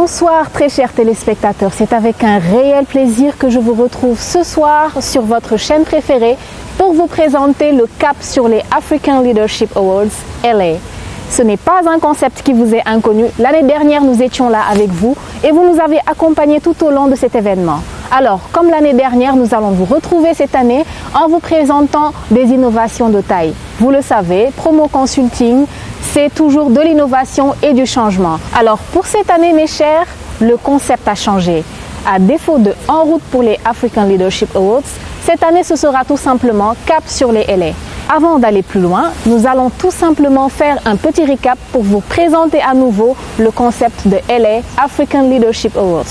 Bonsoir très chers téléspectateurs, c'est avec un réel plaisir que je vous retrouve ce soir sur votre chaîne préférée pour vous présenter le cap sur les African Leadership Awards LA. Ce n'est pas un concept qui vous est inconnu. L'année dernière, nous étions là avec vous et vous nous avez accompagnés tout au long de cet événement. Alors, comme l'année dernière, nous allons vous retrouver cette année en vous présentant des innovations de taille. Vous le savez, Promo Consulting, c'est toujours de l'innovation et du changement. Alors, pour cette année, mes chers, le concept a changé. À défaut de En route pour les African Leadership Awards, cette année, ce sera tout simplement Cap sur les LA. Avant d'aller plus loin, nous allons tout simplement faire un petit recap pour vous présenter à nouveau le concept de LA African Leadership Awards.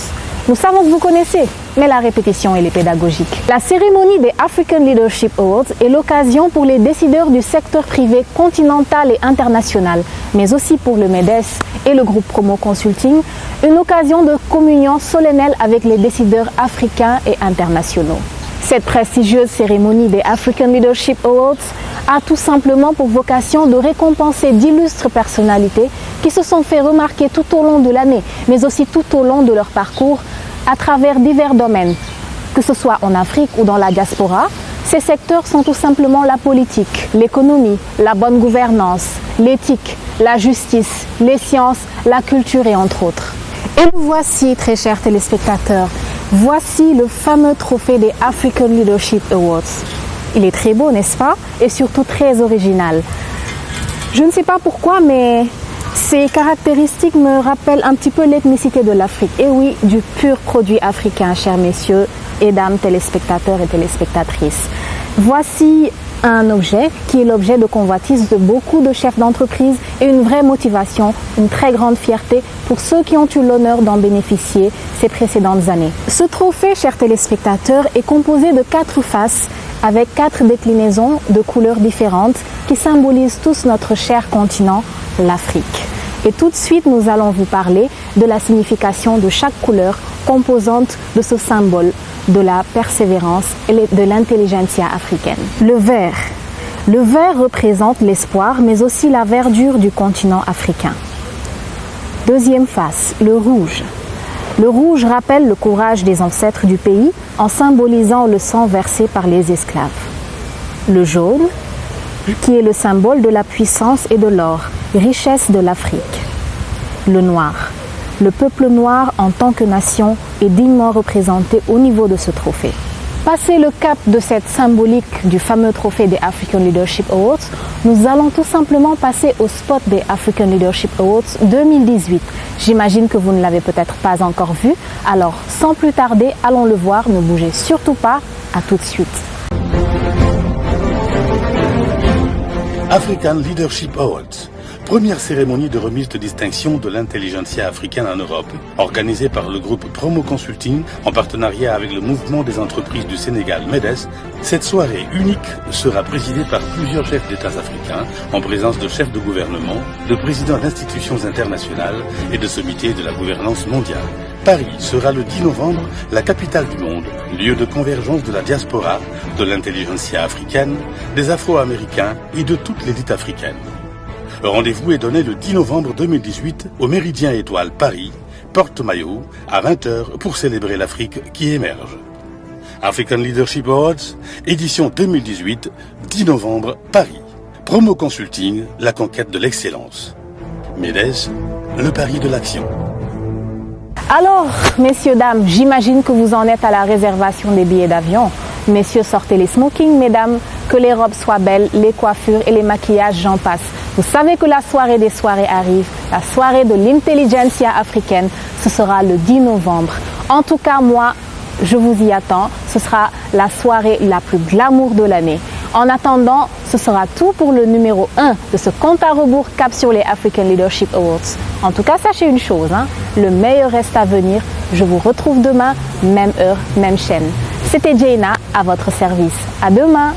Nous savons que vous connaissez, mais la répétition elle est pédagogique. La cérémonie des African Leadership Awards est l'occasion pour les décideurs du secteur privé continental et international, mais aussi pour le MEDES et le groupe Promo Consulting, une occasion de communion solennelle avec les décideurs africains et internationaux. Cette prestigieuse cérémonie des African Leadership Awards a tout simplement pour vocation de récompenser d'illustres personnalités qui se sont fait remarquer tout au long de l'année, mais aussi tout au long de leur parcours à travers divers domaines. Que ce soit en Afrique ou dans la diaspora, ces secteurs sont tout simplement la politique, l'économie, la bonne gouvernance, l'éthique, la justice, les sciences, la culture et entre autres. Et nous voici, très chers téléspectateurs, voici le fameux trophée des African Leadership Awards. Il est très beau, n'est-ce pas? Et surtout très original. Je ne sais pas pourquoi, mais ces caractéristiques me rappellent un petit peu l'ethnicité de l'Afrique. Et oui, du pur produit africain, chers messieurs et dames téléspectateurs et téléspectatrices. Voici un objet qui est l'objet de convoitise de beaucoup de chefs d'entreprise et une vraie motivation, une très grande fierté pour ceux qui ont eu l'honneur d'en bénéficier ces précédentes années. Ce trophée, chers téléspectateurs, est composé de 4 faces avec 4 déclinaisons de couleurs différentes qui symbolisent tous notre cher continent, l'Afrique. Et tout de suite, nous allons vous parler de la signification de chaque couleur composante de ce symbole de la persévérance et de l'intelligentsia africaine. Le vert. Le vert représente l'espoir, mais aussi la verdure du continent africain. Deuxième face, le rouge. Le rouge rappelle le courage des ancêtres du pays en symbolisant le sang versé par les esclaves. Le jaune, qui est le symbole de la puissance et de l'or, richesse de l'Afrique. Le noir. Le peuple noir en tant que nation est dignement représenté au niveau de ce trophée. Passé le cap de cette symbolique du fameux trophée des African Leadership Awards, nous allons tout simplement passer au spot des African Leadership Awards 2018. J'imagine que vous ne l'avez peut-être pas encore vu, alors sans plus tarder, allons le voir, ne bougez surtout pas, à tout de suite. African Leadership Awards, première cérémonie de remise de distinction de l'intelligentsia africaine en Europe, organisée par le groupe Promo Consulting en partenariat avec le mouvement des entreprises du Sénégal MEDES. Cette soirée unique sera présidée par plusieurs chefs d'État africains en présence de chefs de gouvernement, de présidents d'institutions internationales et de sommités de la gouvernance mondiale. Paris sera le 10 novembre la capitale du monde, lieu de convergence de la diaspora, de l'intelligentsia africaine, des Afro-Américains et de toute l'élite africaine. Le rendez-vous est donné le 10 novembre 2018 au Méridien Étoile Paris, Porte Maillot, à 20h pour célébrer l'Afrique qui émerge. African Leadership Awards, édition 2018, 10 novembre, Paris. Promo Consulting, la conquête de l'excellence. MEDES, le pari de l'action. Alors, messieurs, dames, j'imagine que vous en êtes à la réservation des billets d'avion. Messieurs, sortez les smokings, mesdames, que les robes soient belles, les coiffures et les maquillages, j'en passe. Vous savez que la soirée des soirées arrive, la soirée de l'intelligentsia africaine, ce sera le 10 novembre. En tout cas, moi, je vous y attends. Ce sera la soirée la plus glamour de l'année. En attendant, ce sera tout pour le numéro 1 de ce compte à rebours cap sur les African Leadership Awards. En tout cas, sachez une chose, le meilleur reste à venir. Je vous retrouve demain, même heure, même chaîne. C'était Jaina à votre service. À demain.